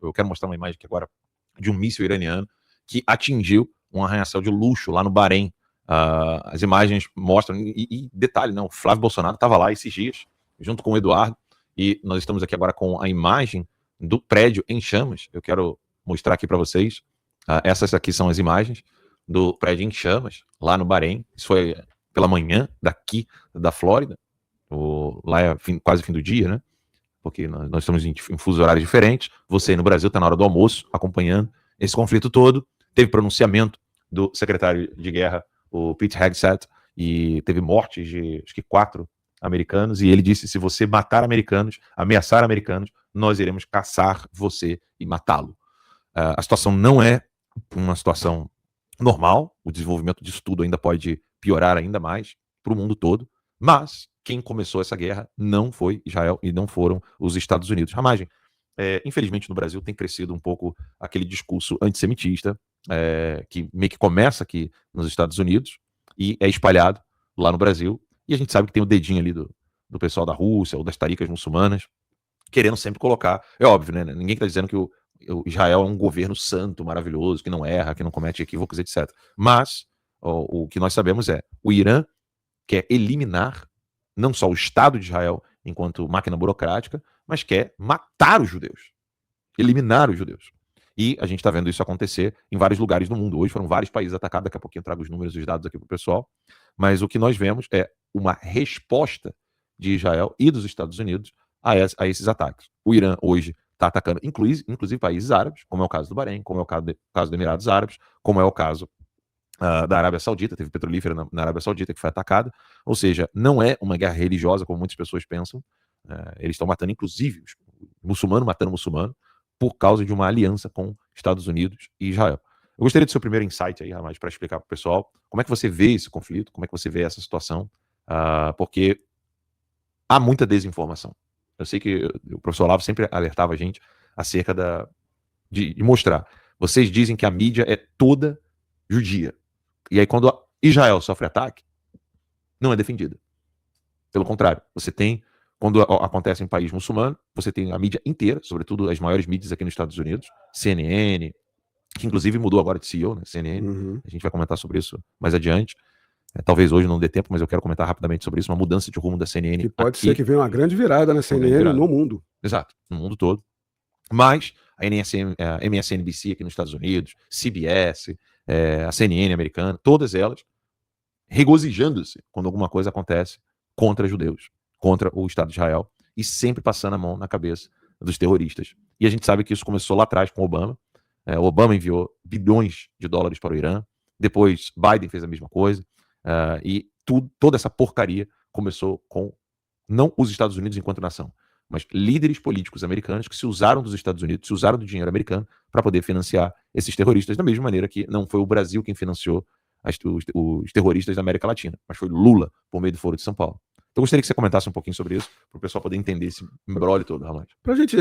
Eu quero mostrar uma imagem aqui agora de um míssil iraniano que atingiu um arranha-céu de luxo lá no Bahrein. As imagens mostram, e detalhe, não, o Flávio Bolsonaro estava lá esses dias, junto com o Eduardo, e nós estamos aqui agora com a imagem do prédio em chamas. Eu quero mostrar aqui para vocês. Essas aqui são as imagens do prédio em chamas, lá no Bahrein. Isso foi pela manhã, daqui da Flórida. Lá é quase fim do dia, né? Porque nós estamos em fusos horários diferentes. Você no Brasil está na hora do almoço, acompanhando esse conflito todo. Teve pronunciamento do secretário de guerra, o Pete Hegseth, e teve mortes de, acho que 4 americanos, e ele disse: se você matar americanos, ameaçar americanos, nós iremos caçar você e matá-lo. A situação não é uma situação normal, o desenvolvimento disso tudo ainda pode piorar ainda mais para o mundo todo, mas quem começou essa guerra não foi Israel e não foram os Estados Unidos. Ramagem, infelizmente no Brasil tem crescido um pouco aquele discurso antissemitista, que meio que começa aqui nos Estados Unidos e é espalhado lá no Brasil, e a gente sabe que tem o dedinho ali do pessoal da Rússia ou das taricas muçulmanas, querendo sempre colocar, é óbvio, né? Ninguém está dizendo que o Israel é um governo santo, maravilhoso, que não erra, que não comete equívocos, etc. Mas o que nós sabemos é, o Irã quer eliminar não só o Estado de Israel enquanto máquina burocrática, mas quer matar os judeus, eliminar os judeus. E a gente está vendo isso acontecer em vários lugares do mundo. Hoje foram vários países atacados, daqui a pouquinho eu trago os números e os dados aqui para o pessoal, mas o que nós vemos é uma resposta de Israel e dos Estados Unidos a esses ataques. O Irã hoje está atacando, inclusive países árabes, como é o caso do Bahrein, como é o caso dos Emirados Árabes, como é o caso da Arábia Saudita, teve petrolífera na Arábia Saudita que foi atacada. Ou seja, não é uma guerra religiosa, como muitas pessoas pensam. Eles estão matando, inclusive, muçulmano matando muçulmano, por causa de uma aliança com Estados Unidos e Israel. Eu gostaria do seu primeiro insight aí, Ramage, para explicar para o pessoal como é que você vê esse conflito, como é que você vê essa situação, porque há muita desinformação. Eu sei que o professor Olavo sempre alertava a gente acerca de mostrar. Vocês dizem que a mídia é toda judia. E aí, quando Israel sofre ataque, não é defendida. Pelo contrário, você tem, quando acontece em país muçulmano, você tem a mídia inteira, sobretudo as maiores mídias aqui nos Estados Unidos, CNN, que inclusive mudou agora de CEO, né? CNN, a gente vai comentar sobre isso mais adiante. Talvez hoje não dê tempo, mas eu quero comentar rapidamente sobre isso, uma mudança de rumo da CNN. Que pode ser que venha uma grande virada na CNN no mundo. Exato, no mundo todo. Mas a MSNBC aqui nos Estados Unidos, CBS, a CNN americana, todas elas regozijando-se quando alguma coisa acontece contra judeus, contra o Estado de Israel, e sempre passando a mão na cabeça dos terroristas. E a gente sabe que isso começou lá atrás com Obama. Obama enviou bilhões de dólares para o Irã, depois Biden fez a mesma coisa, e toda essa porcaria começou com não os Estados Unidos enquanto nação, mas líderes políticos americanos que se usaram dos Estados Unidos, se usaram do dinheiro americano para poder financiar esses terroristas, da mesma maneira que não foi o Brasil quem financiou os terroristas da América Latina, mas foi Lula, por meio do Foro de São Paulo. Então eu gostaria que você comentasse um pouquinho sobre isso, para o pessoal poder entender esse embrolho todo, Ramage. Para a gente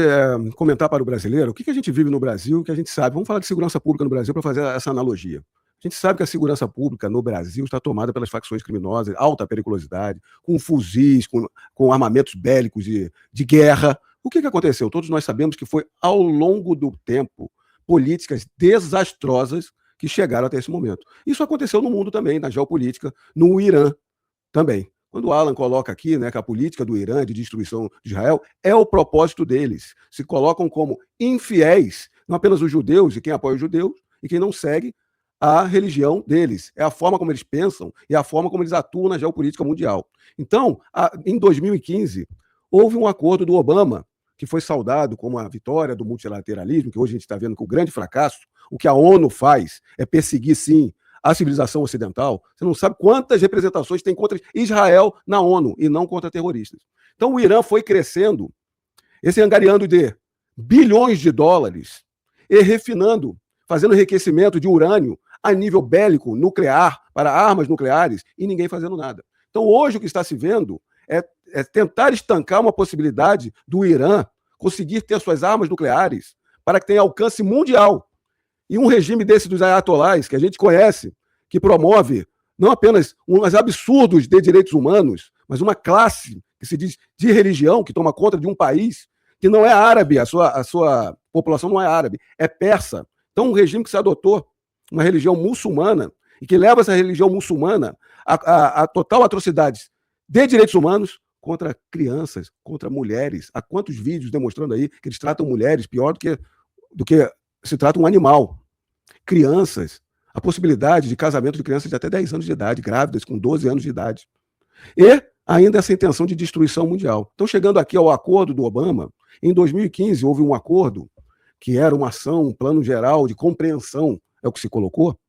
comentar para o brasileiro, o que a gente vive no Brasil, que a gente sabe. Vamos falar de segurança pública no Brasil para fazer essa analogia. A gente sabe que a segurança pública no Brasil está tomada pelas facções criminosas, alta periculosidade, com fuzis, com armamentos bélicos de guerra. O que aconteceu? Todos nós sabemos que foi, ao longo do tempo, políticas desastrosas que chegaram até esse momento. Isso aconteceu no mundo também, na geopolítica, no Irã também. Quando o Alan coloca aqui, né, que a política do Irã de destruição de Israel é o propósito deles. Se colocam como infiéis, não apenas os judeus e quem apoia os judeus e quem não segue a religião deles. É a forma como eles pensam e a forma como eles atuam na geopolítica mundial. Então, em 2015, houve um acordo do Obama, que foi saudado como a vitória do multilateralismo, que hoje a gente está vendo que o grande fracasso, o que a ONU faz é perseguir, sim, a civilização ocidental. Você não sabe quantas representações tem contra Israel na ONU e não contra terroristas. Então, o Irã foi crescendo, esse angariando de bilhões de dólares e refinando, fazendo enriquecimento de urânio a nível bélico, nuclear, para armas nucleares, e ninguém fazendo nada. Então, hoje, o que está se vendo é tentar estancar uma possibilidade do Irã conseguir ter suas armas nucleares para que tenha alcance mundial. E um regime desse dos ayatolás, que a gente conhece, que promove não apenas uns absurdos de direitos humanos, mas uma classe que se diz de religião, que toma conta de um país, que não é árabe, a sua população não é árabe, é persa. Então, um regime que se adotou uma religião muçulmana e que leva essa religião muçulmana a total atrocidades de direitos humanos contra crianças, contra mulheres. Há quantos vídeos demonstrando aí que eles tratam mulheres pior do que se trata um animal. Crianças, a possibilidade de casamento de crianças de até 10 anos de idade, grávidas com 12 anos de idade. E ainda essa intenção de destruição mundial. Então, chegando aqui ao acordo do Obama, em 2015 houve um acordo que era uma ação, um plano geral de compreensão, é o que se colocou,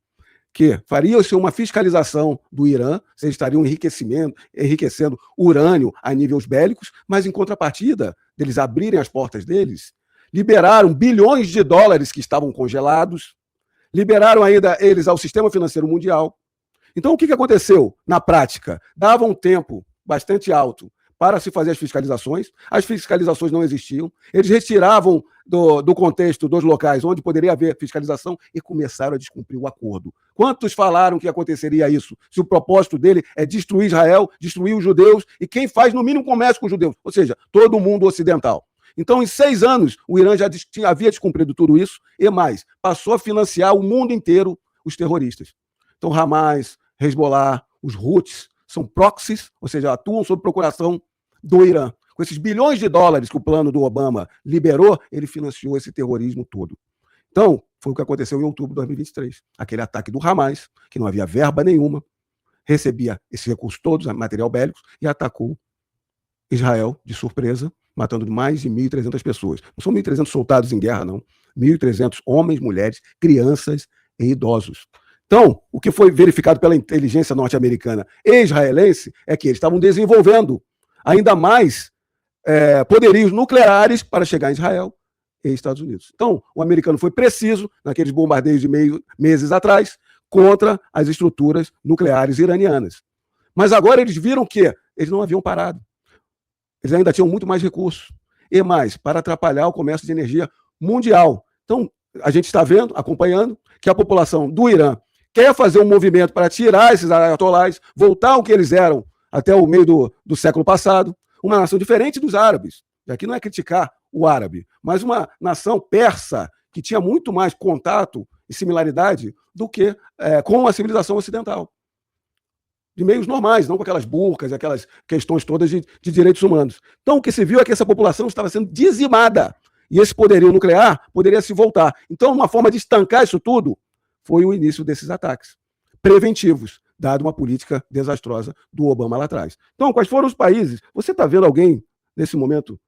que faria-se uma fiscalização do Irã, eles estariam enriquecendo urânio a níveis bélicos, mas em contrapartida deles abrirem as portas deles, liberaram bilhões de dólares que estavam congelados, liberaram ainda eles ao sistema financeiro mundial. Então, o que aconteceu na prática? Dava um tempo bastante alto para se fazer as fiscalizações não existiam, eles retiravam do contexto dos locais onde poderia haver fiscalização e começaram a descumprir o acordo. Quantos falaram que aconteceria isso? Se o propósito dele é destruir Israel, destruir os judeus, e quem faz no mínimo comércio com os judeus, ou seja, todo o mundo ocidental. Então, em 6 anos, o Irã já havia descumprido tudo isso, e mais, passou a financiar o mundo inteiro os terroristas. Então, Hamas, Hezbollah, os Houthis, são proxies, ou seja, atuam sob procuração do Irã. Com esses bilhões de dólares que o plano do Obama liberou, ele financiou esse terrorismo todo. Então, foi o que aconteceu em outubro de 2023. Aquele ataque do Hamas, que não havia verba nenhuma, recebia esses recursos todos, material bélico, e atacou Israel de surpresa, matando mais de 1.300 pessoas. Não são 1.300 soldados em guerra, não. 1.300 homens, mulheres, crianças e idosos. Então, o que foi verificado pela inteligência norte-americana e israelense é que eles estavam desenvolvendo ainda mais poderios nucleares para chegar em Israel e Estados Unidos. Então, o americano foi preciso, naqueles bombardeios de meses atrás, contra as estruturas nucleares iranianas. Mas agora eles viram que eles não haviam parado. Eles ainda tinham muito mais recursos. E mais, para atrapalhar o comércio de energia mundial. Então, a gente está vendo, acompanhando, que a população do Irã quer fazer um movimento para tirar esses ayatolás, voltar ao que eles eram até o meio do século passado, uma nação diferente dos árabes. E aqui não é criticar o árabe, mas uma nação persa que tinha muito mais contato e similaridade do que com a civilização ocidental. De meios normais, não com aquelas burcas, aquelas questões todas de direitos humanos. Então, o que se viu é que essa população estava sendo dizimada. E esse poderio nuclear poderia se voltar. Então, uma forma de estancar isso tudo foi o início desses ataques preventivos, dado uma política desastrosa do Obama lá atrás. Então, quais foram os países? Você está vendo alguém, nesse momento,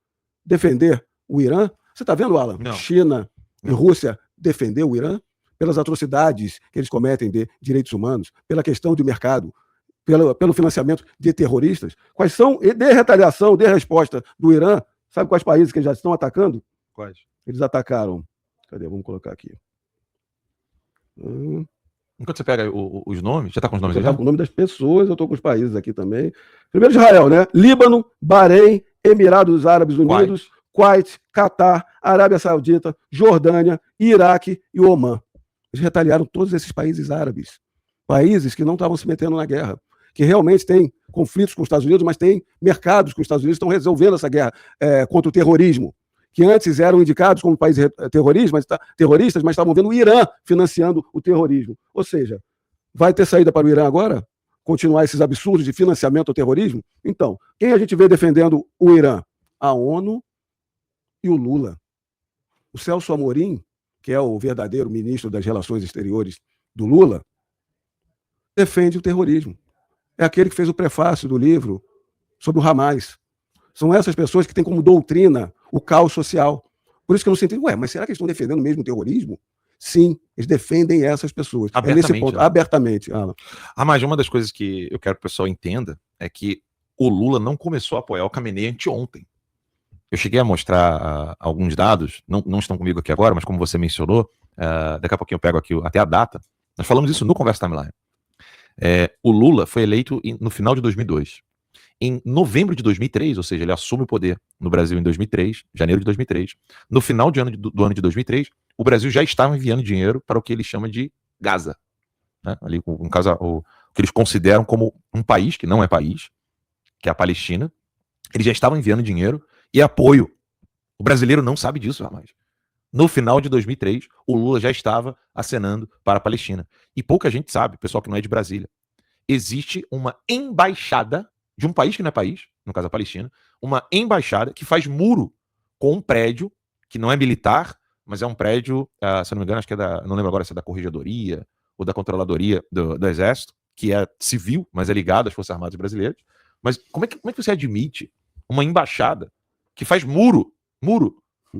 defender o Irã? Você está vendo, Alan? Não. China e Rússia defender o Irã? Pelas atrocidades que eles cometem de direitos humanos, pela questão de mercado, pelo financiamento de terroristas? Quais são, de retaliação, de resposta do Irã? Sabe quais países que eles já estão atacando? Quais? Eles atacaram. Cadê? Vamos colocar aqui. Enquanto você pega os nomes, já está com os nomes aí? Já com o nome das pessoas, eu estou com os países aqui também. Primeiro Israel, né? Líbano, Bahrein, Emirados Árabes Unidos, Kuwait, Catar, Arábia Saudita, Jordânia, Iraque e Omã. Eles retaliaram todos esses países árabes. Países que não estavam se metendo na guerra, que realmente têm conflitos com os Estados Unidos, mas têm mercados com os Estados Unidos, estão resolvendo essa guerra contra o terrorismo, que antes eram indicados como países terroristas, mas estavam vendo o Irã financiando o terrorismo. Ou seja, vai ter saída para o Irã agora? Continuar esses absurdos de financiamento ao terrorismo? Então, quem a gente vê defendendo o Irã? A ONU e o Lula. O Celso Amorim, que é o verdadeiro ministro das Relações Exteriores do Lula, defende o terrorismo. É aquele que fez o prefácio do livro sobre o Hamas. São essas pessoas que têm como doutrina o caos social. Por isso que eu não sei, mas será que eles estão defendendo mesmo o terrorismo? Sim, eles defendem essas pessoas. Abertamente, nesse ponto, abertamente. Mas uma das coisas que eu quero que o pessoal entenda é que o Lula não começou a apoiar o Khamenei anteontem. Eu cheguei a mostrar alguns dados, não estão comigo aqui agora, mas como você mencionou, daqui a pouquinho eu pego aqui até a data. Nós falamos isso no Conversa Timeline. O Lula foi eleito no final de 2002. Em novembro de 2003, ou seja, ele assume o poder no Brasil em 2003, janeiro de 2003. No final do ano de 2003, o Brasil já estava enviando dinheiro para o que ele chama de Gaza. Né? Ali, no caso, o que eles consideram como um país, que não é país, que é a Palestina. Eles já estavam enviando dinheiro e apoio O brasileiro não sabe disso, rapaz. No final de 2003, o Lula já estava acenando para a Palestina. E pouca gente sabe, pessoal que não é de Brasília. Existe uma embaixada de um país que não é país, no caso a Palestina, uma embaixada que faz muro com um prédio que não é militar, mas é um prédio, se eu não me engano, acho que é não lembro agora se é da Corregedoria ou da Controladoria do Exército, que é civil, mas é ligado às Forças Armadas Brasileiras. Mas como é que você admite uma embaixada que faz muro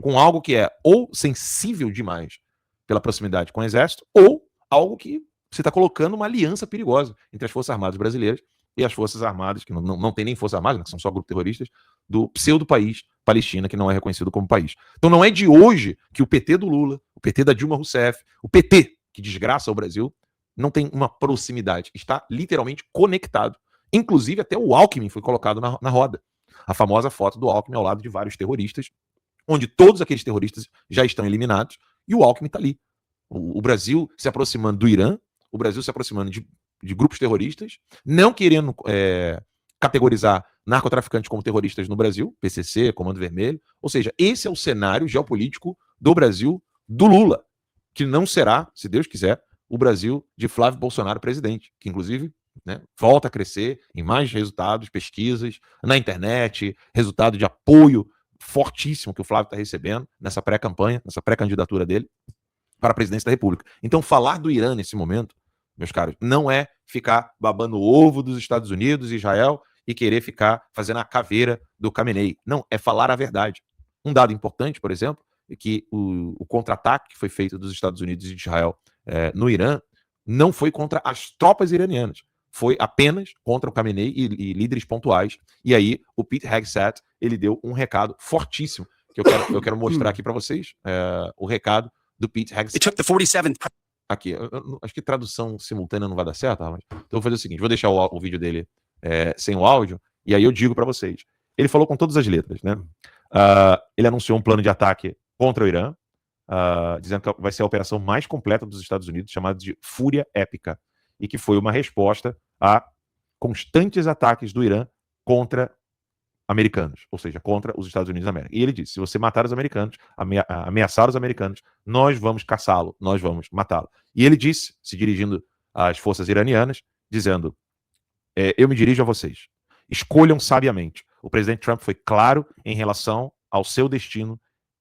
com algo que é ou sensível demais pela proximidade com o Exército, ou algo que você está colocando uma aliança perigosa entre as Forças Armadas brasileiras e as Forças Armadas, que não tem nem Forças Armadas, né, que são só grupos terroristas, do pseudo-país Palestina, que não é reconhecido como país. Então não é de hoje que o PT do Lula, o PT da Dilma Rousseff, o PT, que desgraça o Brasil, não tem uma proximidade. Está literalmente conectado. Inclusive, até o Alckmin foi colocado na roda. A famosa foto do Alckmin ao lado de vários terroristas, onde todos aqueles terroristas já estão eliminados, e o Alckmin está ali. O Brasil se aproximando do Irã, o Brasil se aproximando de grupos terroristas, não querendo categorizar narcotraficantes como terroristas no Brasil, PCC, Comando Vermelho. Ou seja, esse é o cenário geopolítico do Brasil, do Lula, que não será, se Deus quiser, o Brasil de Flávio Bolsonaro presidente, que inclusive, né, volta a crescer em mais resultados, pesquisas, na internet, resultado de apoio fortíssimo que o Flávio está recebendo nessa pré-campanha, nessa pré-candidatura dele para a presidência da República. Então, falar do Irã nesse momento, meus caros, não é ficar babando o ovo dos Estados Unidos e Israel e querer ficar fazendo a caveira do Khamenei. Não, é falar a verdade. Um dado importante, por exemplo, é que o contra-ataque que foi feito dos Estados Unidos e de Israel no Irã não foi contra as tropas iranianas, foi apenas contra o Khamenei e líderes pontuais. E aí o Pete Hegseth, ele deu um recado fortíssimo, que eu quero mostrar aqui para vocês, o recado do Pete Hegseth. Aqui, eu acho que tradução simultânea não vai dar certo, mas então eu vou fazer o seguinte, vou deixar o vídeo dele sem o áudio, e aí eu digo para vocês. Ele falou com todas as letras, né? Ele anunciou um plano de ataque contra o Irã, dizendo que vai ser a operação mais completa dos Estados Unidos, chamada de Fúria Épica, e que foi uma resposta a constantes ataques do Irã contra americanos, ou seja, contra os Estados Unidos da América. E ele disse, se você matar os americanos, ameaçar os americanos, nós vamos caçá-lo, nós vamos matá-lo. E ele disse, se dirigindo às forças iranianas, dizendo, eu me dirijo a vocês, escolham sabiamente. O presidente Trump foi claro em relação ao seu destino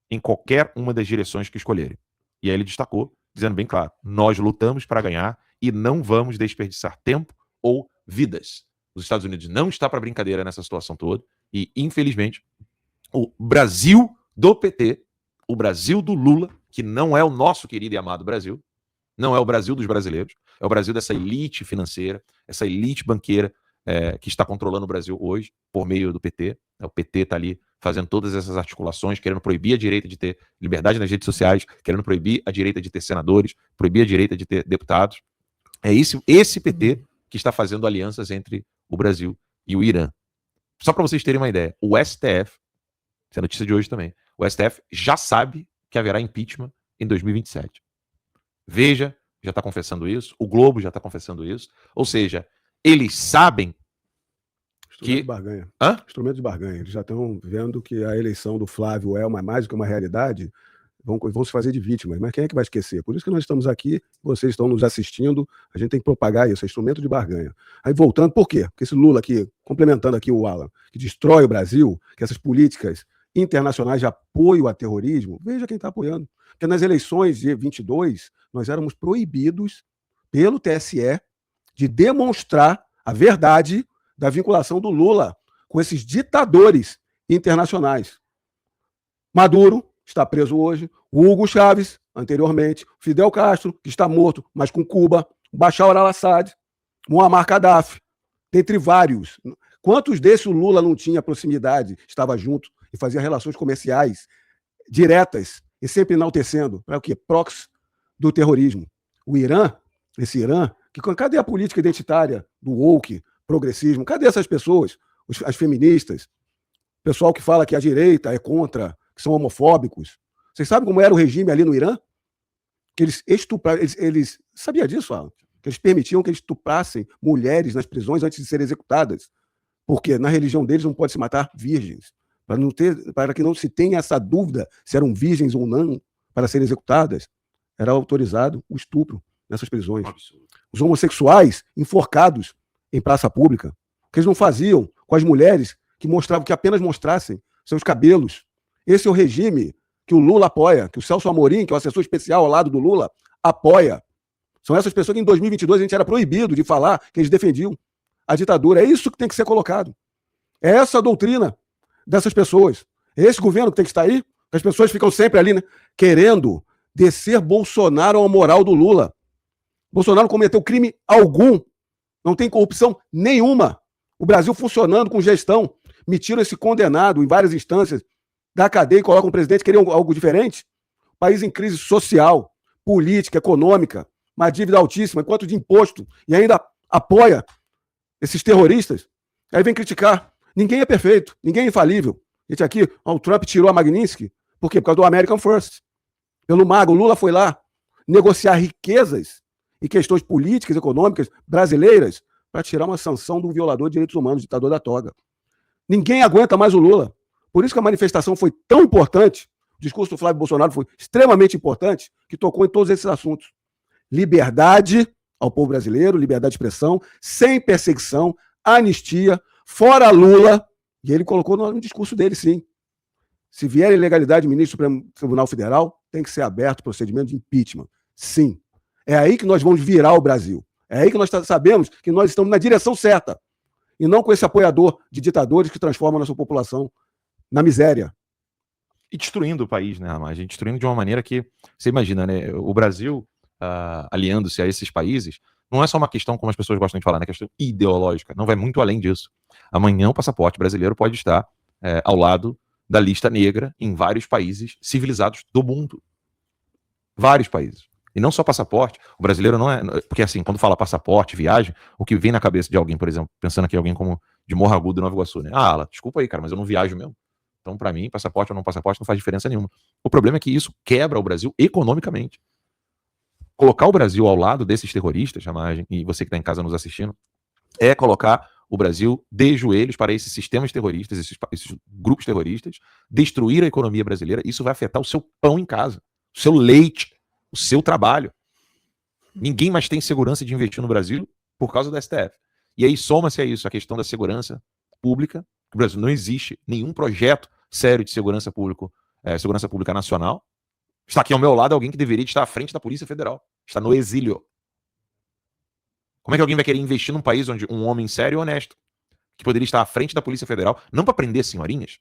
em qualquer uma das direções que escolherem. E aí ele destacou, dizendo bem claro, nós lutamos para ganhar e não vamos desperdiçar tempo ou vidas. Os Estados Unidos não está para brincadeira nessa situação toda e, infelizmente, o Brasil do PT, o Brasil do Lula, que não é o nosso querido e amado Brasil, não é o Brasil dos brasileiros, é o Brasil dessa elite financeira, essa elite banqueira que está controlando o Brasil hoje por meio do PT. O PT está ali fazendo todas essas articulações, querendo proibir a direita de ter liberdade nas redes sociais, querendo proibir a direita de ter senadores, proibir a direita de ter deputados. É esse PT que está fazendo alianças entre o Brasil e o Irã. Só para vocês terem uma ideia, o STF, essa é a notícia de hoje também, o STF já sabe que haverá impeachment em 2027. Veja, já está confessando isso, o Globo já está confessando isso, ou seja, eles sabem Instrumento de barganha. Instrumento de barganha. Eles já estão vendo que a eleição do Flávio é mais do que uma realidade, vão se fazer de vítimas. Mas quem é que vai esquecer? Por isso que nós estamos aqui, vocês estão nos assistindo, a gente tem que propagar isso, é instrumento de barganha. Aí voltando, por quê? Porque esse Lula aqui, complementando aqui o Alan, que destrói o Brasil, que essas políticas internacionais de apoio a terrorismo, veja quem está apoiando. Porque nas eleições de 22, nós éramos proibidos pelo TSE de demonstrar a verdade da vinculação do Lula com esses ditadores internacionais. Maduro está preso hoje, o Hugo Chávez, anteriormente, Fidel Castro, que está morto, mas com Cuba, Bashar al-Assad, Muammar Gaddafi, dentre vários. Quantos desses o Lula não tinha proximidade, estava junto e fazia relações comerciais diretas e sempre enaltecendo, para o quê? Proxy do terrorismo. O Irã, esse Irã, cadê a política identitária do woke, progressismo? Cadê essas pessoas, as feministas? O pessoal que fala que a direita é contra, que são homofóbicos. Vocês sabem como era o regime ali no Irã? Que eles estupravam, eles sabia disso, Alan? Que eles permitiam que eles estuprassem mulheres nas prisões antes de serem executadas. Porque na religião deles não pode se matar virgens. para que não se tenha essa dúvida se eram virgens ou não para serem executadas, era autorizado o estupro nessas prisões. Os homossexuais enforcados em praça pública, o que eles não faziam com as mulheres que apenas mostrassem seus cabelos. Esse é o regime que o Lula apoia, que o Celso Amorim, que é o assessor especial ao lado do Lula, apoia. São essas pessoas que em 2022 a gente era proibido de falar que eles defendiam a ditadura. É isso que tem que ser colocado. É essa a doutrina dessas pessoas. É esse governo que tem que estar aí. As pessoas ficam sempre ali, né, querendo descer Bolsonaro à moral do Lula. Bolsonaro não cometeu crime algum. Não tem corrupção nenhuma. O Brasil funcionando com gestão. Me tiram esse condenado em várias instâncias da cadeia e colocam um presidente que queria algo diferente. País em crise social, política, econômica, uma dívida altíssima, quanto de imposto, e ainda apoia esses terroristas. Aí vem criticar. Ninguém é perfeito, ninguém é infalível. Gente, aqui, o Trump tirou a Magnitsky. Por quê? Por causa do American First. Pelo mago, o Lula foi lá negociar riquezas e questões políticas, econômicas, brasileiras, para tirar uma sanção de um violador de direitos humanos, ditador da toga. Ninguém aguenta mais o Lula. Por isso que a manifestação foi tão importante, o discurso do Flávio Bolsonaro foi extremamente importante, que tocou em todos esses assuntos. Liberdade ao povo brasileiro, liberdade de expressão, sem perseguição, anistia, fora Lula, e ele colocou no discurso dele, sim. Se vier ilegalidade, ministro do Supremo Tribunal Federal, tem que ser aberto procedimento de impeachment. Sim. É aí que nós vamos virar o Brasil. É aí que nós sabemos que nós estamos na direção certa. E não com esse apoiador de ditadores que transformam a nossa população na miséria. E destruindo o país, né, Ramagem? Destruindo de uma maneira que, você imagina, né? O Brasil, aliando-se a esses países, não é só uma questão, como as pessoas gostam de falar, né? Questão ideológica. Não vai muito além disso. Amanhã o passaporte brasileiro pode estar ao lado da lista negra em vários países civilizados do mundo. Vários países. E não só passaporte. O brasileiro não é... Porque assim, quando fala passaporte, viagem, o que vem na cabeça de alguém, por exemplo, pensando aqui alguém como de Morro Agudo, Nova Iguaçu, né? Ah, desculpa aí, cara, mas eu não viajo mesmo. Então, para mim, passaporte ou não passaporte não faz diferença nenhuma. O problema é que isso quebra o Brasil economicamente. Colocar o Brasil ao lado desses terroristas, Ramagem, e você que está em casa nos assistindo, é colocar o Brasil de joelhos para esses sistemas terroristas, esses grupos terroristas, destruir a economia brasileira. Isso vai afetar o seu pão em casa, o seu leite, o seu trabalho. Ninguém mais tem segurança de investir no Brasil por causa do STF. E aí soma-se a isso a questão da segurança pública. No Brasil não existe nenhum projeto sério de segurança pública nacional. Está aqui ao meu lado alguém que deveria estar à frente da Polícia Federal. Está no exílio. Como é que alguém vai querer investir num país onde um homem sério e honesto, que poderia estar à frente da Polícia Federal, não para prender senhorinhas,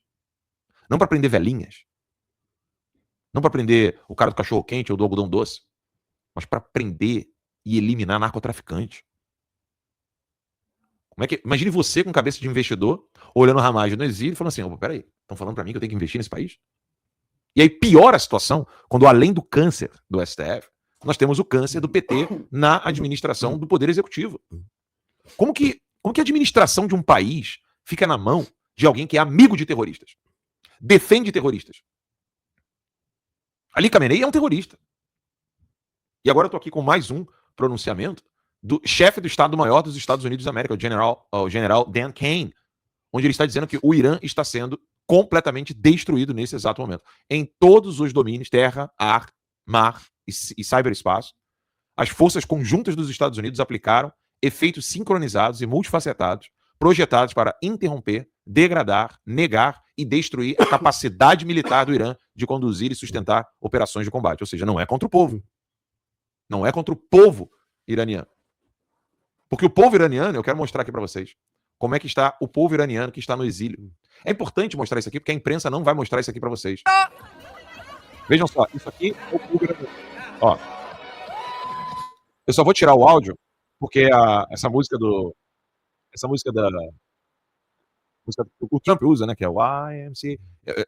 não para prender velhinhas, não para prender o cara do cachorro-quente ou do algodão doce, mas para prender e eliminar narcotraficante? Como é que... Imagine você com cabeça de investidor, olhando o Ramagem no exílio e falando assim, peraí, estão falando para mim que eu tenho que investir nesse país? E aí piora a situação quando, além do câncer do STF, nós temos o câncer do PT na administração do Poder Executivo. Como que a administração de um país fica na mão de alguém que é amigo de terroristas? Defende terroristas. Ali Khamenei é um terrorista. E agora eu tô aqui com mais um pronunciamento do chefe do Estado-Maior dos Estados Unidos da América, o general Dan Kane, onde ele está dizendo que o Irã está sendo completamente destruído nesse exato momento. Em todos os domínios, terra, ar, mar e cyberespaço, as forças conjuntas dos Estados Unidos aplicaram efeitos sincronizados e multifacetados, projetados para interromper, degradar, negar e destruir a capacidade militar do Irã de conduzir e sustentar operações de combate. Ou seja, não é contra o povo. Não é contra o povo iraniano. Porque o povo iraniano, eu quero mostrar aqui para vocês como é que está o povo iraniano que está no exílio. É importante mostrar isso aqui, porque a imprensa não vai mostrar isso aqui para vocês. Vejam só, isso aqui é o povo iraniano. Ó, eu só vou tirar o áudio, porque essa música o Trump usa, né, que é o IMC,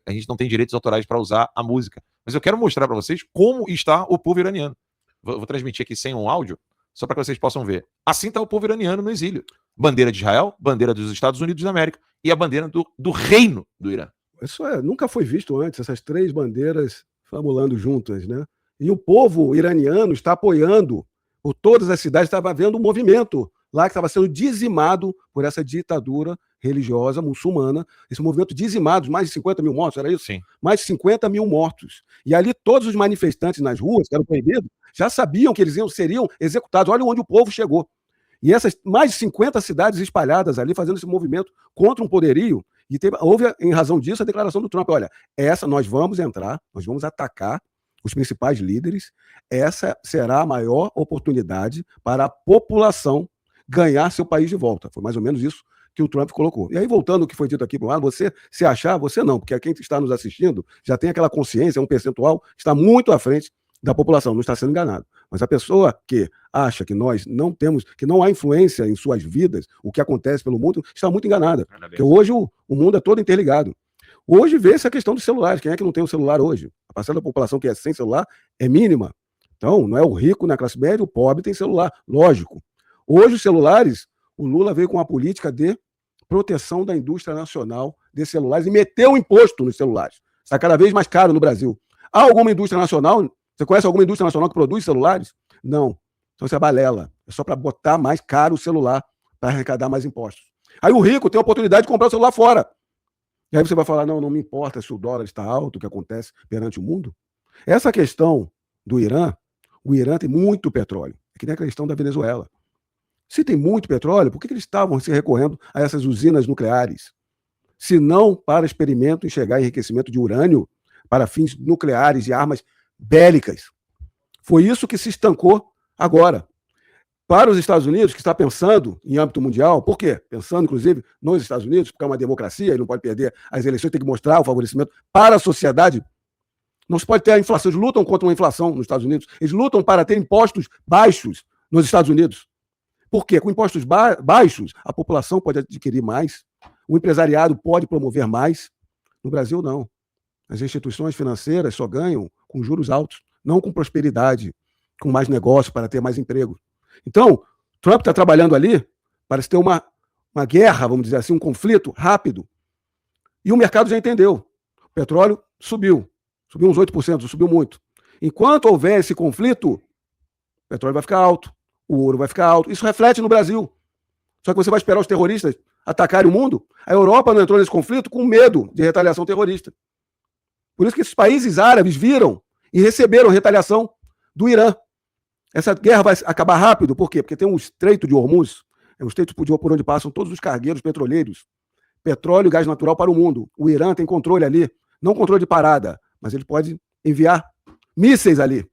a gente não tem direitos autorais para usar a música. Mas eu quero mostrar para vocês como está o povo iraniano. Vou transmitir aqui sem um áudio, só para que vocês possam ver. Assim está o povo iraniano no exílio. Bandeira de Israel, bandeira dos Estados Unidos da América e a bandeira do reino do Irã. Isso nunca foi visto antes, essas três bandeiras famulando juntas, né? E o povo iraniano está apoiando, por todas as cidades estava havendo um movimento lá que estava sendo dizimado por essa ditadura religiosa muçulmana, esse movimento dizimado, mais de 50 mil mortos, era isso? Sim. Mais de 50 mil mortos. E ali todos os manifestantes nas ruas, que eram proibidos, já sabiam que eles seriam executados. Olha onde o povo chegou. E essas mais de 50 cidades espalhadas ali, fazendo esse movimento contra um poderio, e houve, em razão disso, a declaração do Trump, olha, nós vamos entrar, nós vamos atacar os principais líderes, essa será a maior oportunidade para a população ganhar seu país de volta. Foi mais ou menos isso que o Trump colocou. E aí, voltando ao que foi dito aqui, você se achar, você não, porque quem está nos assistindo já tem aquela consciência, um percentual que está muito à frente da população, não está sendo enganado. Mas a pessoa que acha que nós não temos, que não há influência em suas vidas, o que acontece pelo mundo, está muito enganada. Porque hoje o mundo é todo interligado. Hoje vê-se a questão dos celulares. Quem é que não tem um celular hoje? A parcela da população que é sem celular é mínima. Então, não é o rico na classe média, o pobre tem celular. Lógico. Hoje, os celulares, o Lula veio com uma política de proteção da indústria nacional de celulares e meteu um imposto nos celulares. Está cada vez mais caro no Brasil. Há alguma indústria nacional? Você conhece alguma indústria nacional que produz celulares? Não. Então, isso é balela. É só para botar mais caro o celular, para arrecadar mais impostos. Aí o rico tem a oportunidade de comprar o celular fora. E aí você vai falar, não me importa se o dólar está alto, o que acontece perante o mundo. Essa questão do Irã, o Irã tem muito petróleo. É que nem a questão da Venezuela. Se tem muito petróleo, por que eles estavam se recorrendo a essas usinas nucleares? Se não para experimento em chegar a enriquecimento de urânio para fins nucleares e armas bélicas. Foi isso que se estancou agora. Para os Estados Unidos, que está pensando em âmbito mundial, por quê? Pensando, inclusive, nos Estados Unidos, porque é uma democracia, ele não pode perder as eleições, tem que mostrar o favorecimento para a sociedade. Não se pode ter a inflação. Eles lutam contra uma inflação nos Estados Unidos. Eles lutam para ter impostos baixos nos Estados Unidos. Por quê? Com impostos baixos, a população pode adquirir mais, o empresariado pode promover mais. No Brasil, não. As instituições financeiras só ganham com juros altos, não com prosperidade, com mais negócio para ter mais emprego. Então, Trump está trabalhando ali para se ter uma guerra, vamos dizer assim, um conflito rápido. E o mercado já entendeu. O petróleo subiu uns 8%, subiu muito. Enquanto houver esse conflito, o petróleo vai ficar alto, o ouro vai ficar alto. Isso reflete no Brasil. Só que você vai esperar os terroristas atacarem o mundo? A Europa não entrou nesse conflito com medo de retaliação terrorista. Por isso que esses países árabes viram e receberam retaliação do Irã. Essa guerra vai acabar rápido, por quê? Porque tem um estreito de Hormuz, é um estreito por onde passam todos os cargueiros petroleiros, petróleo e gás natural para o mundo. O Irã tem controle ali, não controle de parada, mas ele pode enviar mísseis ali.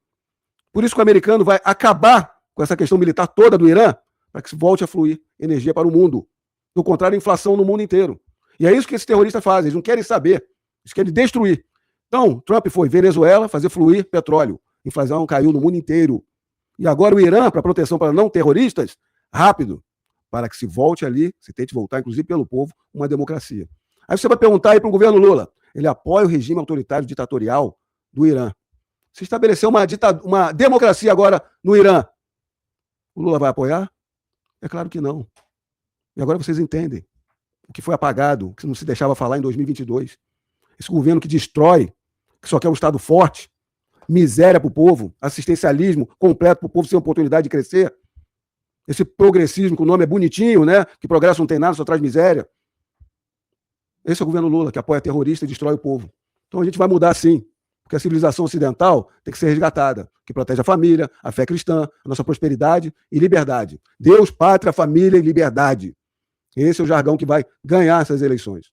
Por isso que o americano vai acabar com essa questão militar toda do Irã, para que volte a fluir energia para o mundo. Do contrário, inflação no mundo inteiro. E é isso que esses terroristas fazem, eles não querem saber, eles querem destruir. Então, Trump foi Venezuela fazer fluir petróleo. Inflação caiu no mundo inteiro. E agora o Irã, para proteção para não terroristas, rápido, para que se volte ali, se tente voltar, inclusive pelo povo, uma democracia. Aí você vai perguntar aí para o governo Lula, ele apoia o regime autoritário ditatorial do Irã. Se estabeleceu uma democracia agora no Irã, o Lula vai apoiar? É claro que não. E agora vocês entendem o que foi apagado, que não se deixava falar em 2022. Esse governo que destrói, que só quer um Estado forte, miséria para o povo, assistencialismo completo para o povo sem oportunidade de crescer. Esse progressismo, que o nome é bonitinho, né? Que progresso não tem nada, só traz miséria. Esse é o governo Lula, que apoia terrorista e destrói o povo. Então a gente vai mudar sim, porque a civilização ocidental tem que ser resgatada, que protege a família, a fé cristã, a nossa prosperidade e liberdade. Deus, pátria, família e liberdade. Esse é o jargão que vai ganhar essas eleições.